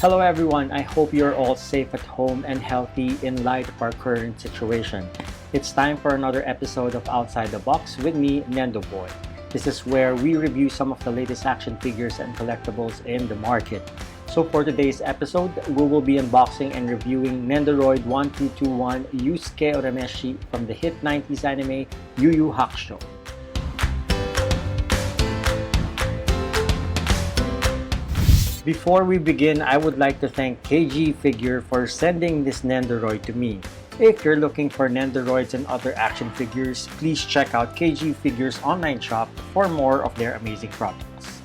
Hello everyone, I hope you're all safe at home and healthy in light of our current situation. It's time for another episode of Outside the Box with me, Nendo Boy. This is where we review some of the latest action figures and collectibles in the market. So for today's episode, we will be unboxing and reviewing Nendoroid 1221 Yusuke Urameshi from the hit 90s anime Yu Yu Hakusho. Before we begin, I would like to thank KG Figure for sending this Nendoroid to me. If you're looking for Nendoroids and other action figures, please check out KG Figure's online shop for more of their amazing products.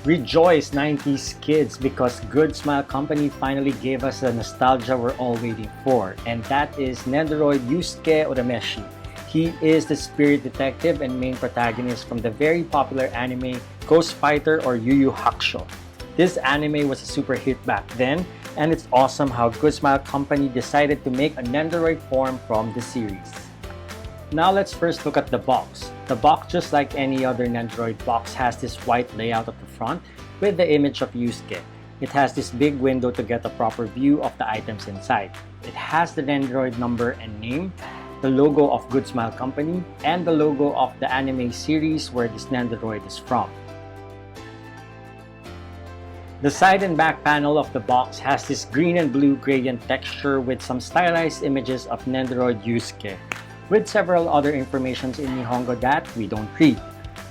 Rejoice 90s kids, because Good Smile Company finally gave us the nostalgia we're all waiting for, and that is Nendoroid Yusuke Urameshi. He is the spirit detective and main protagonist from the very popular anime Ghost Fighter or Yu Yu Hakusho. This anime was a super hit back then, and it's awesome how Good Smile Company decided to make a Nendoroid form from the series. Now let's first look at the box. The box, just like any other Nendoroid box, has this white layout at the front with the image of Yusuke. It has this big window to get a proper view of the items inside. It has the Nendoroid number and name, the logo of Good Smile Company, and the logo of the anime series where this Nendoroid is from. The side and back panel of the box has this green and blue gradient texture with some stylized images of Nendoroid Yusuke, with several other informations in Nihongo that we don't read.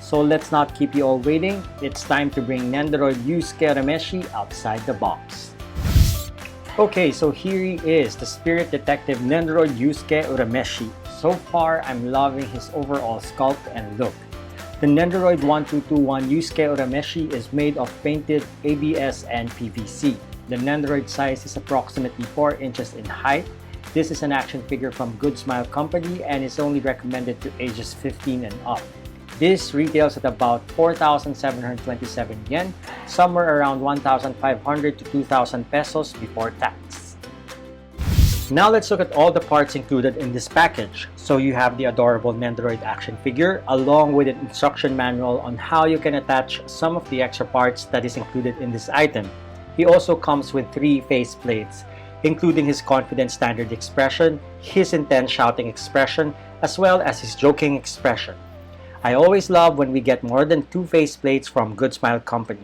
So let's not keep you all waiting, it's time to bring Nendoroid Yusuke Urameshi outside the box. Okay, so here he is, the spirit detective Nendoroid Yusuke Urameshi. So far, I'm loving his overall sculpt and look. The Nendoroid 1221 Yusuke Urameshi is made of painted ABS and PVC. The Nendoroid size is approximately 4 inches in height. This is an action figure from Good Smile Company and is only recommended to ages 15 and up. This retails at about 4,727 yen, somewhere around 1,500 to 2,000 pesos before tax. Now let's look at all the parts included in this package. So you have the adorable Nendoroid action figure along with an instruction manual on how you can attach some of the extra parts that is included in this item. He also comes with 3 face plates, including his confident standard expression, his intense shouting expression, as well as his joking expression. I always love when we get more than 2 face plates from Good Smile Company.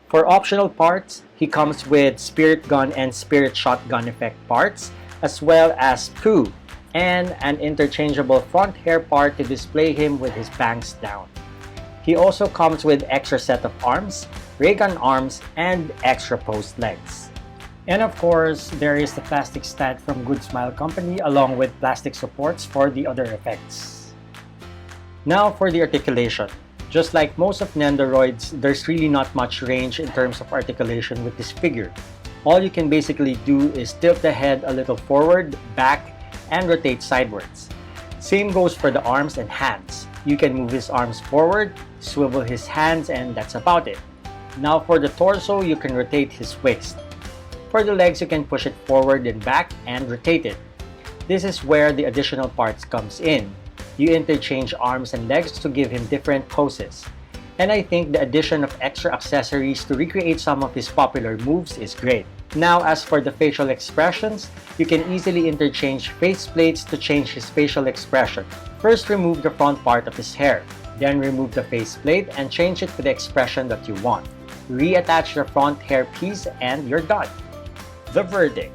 For optional parts, he comes with Spirit Gun and Spirit Shotgun effect parts, as well as poo, and an interchangeable front hair part to display him with his bangs down. He also comes with extra set of arms, ray gun arms, and extra post legs. And of course, there is the plastic stat from Good Smile Company along with plastic supports for the other effects. Now for the articulation. Just like most of Nendoroids, there's really not much range in terms of articulation with this figure. All you can basically do is tilt the head a little forward, back, and rotate sidewards. Same goes for the arms and hands. You can move his arms forward, swivel his hands, and that's about it. Now for the torso, you can rotate his waist. For the legs, you can push it forward and back and rotate it. This is where the additional parts comes in. You interchange arms and legs to give him different poses. And I think the addition of extra accessories to recreate some of his popular moves is great. Now as for the facial expressions, you can easily interchange face plates to change his facial expression. First, remove the front part of his hair. Then remove the face plate and change it to the expression that you want. Reattach the front hair piece and you're done. The verdict.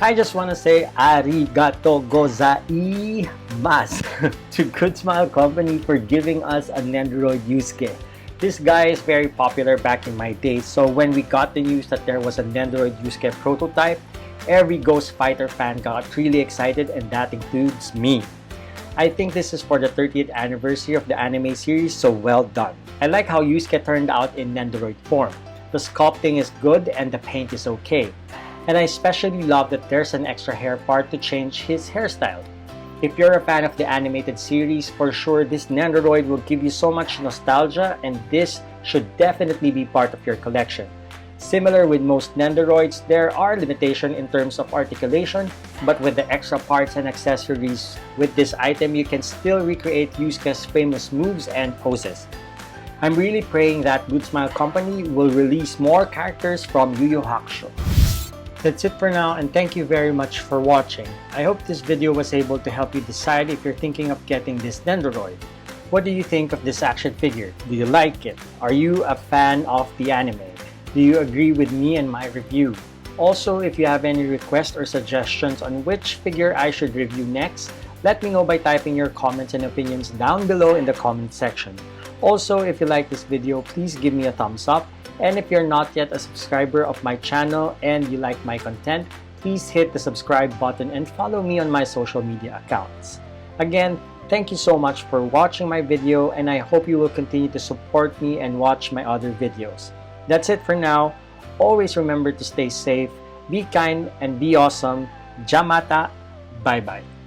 I just want to say arigato gozaimasu to Good Smile Company for giving us a Nendoroid Yusuke. This guy is very popular back in my days, so when we got the news that there was a Nendoroid Yusuke prototype, every Ghost Fighter fan got really excited, and that includes me. I think this is for the 30th anniversary of the anime series, so well done. I like how Yusuke turned out in Nendoroid form. The sculpting is good and the paint is okay. And I especially love that there's an extra hair part to change his hairstyle. If you're a fan of the animated series, for sure this Nendoroid will give you so much nostalgia, and this should definitely be part of your collection. Similar with most Nendoroids, there are limitations in terms of articulation, but with the extra parts and accessories with this item, you can still recreate Yusuke's famous moves and poses. I'm really praying that Good Smile Company will release more characters from Yu Yu Hakusho. That's it for now, and thank you very much for watching. I hope this video was able to help you decide if you're thinking of getting this Nendoroid. What do you think of this action figure? Do you like it? Are you a fan of the anime? Do you agree with me and my review? Also, if you have any requests or suggestions on which figure I should review next, let me know by typing your comments and opinions down below in the comment section. Also, if you like this video, please give me a thumbs up. And if you're not yet a subscriber of my channel and you like my content, please hit the subscribe button and follow me on my social media accounts. Again, thank you so much for watching my video, and I hope you will continue to support me and watch my other videos. That's it for now. Always remember to stay safe, be kind, and be awesome. Jamata. Bye-bye.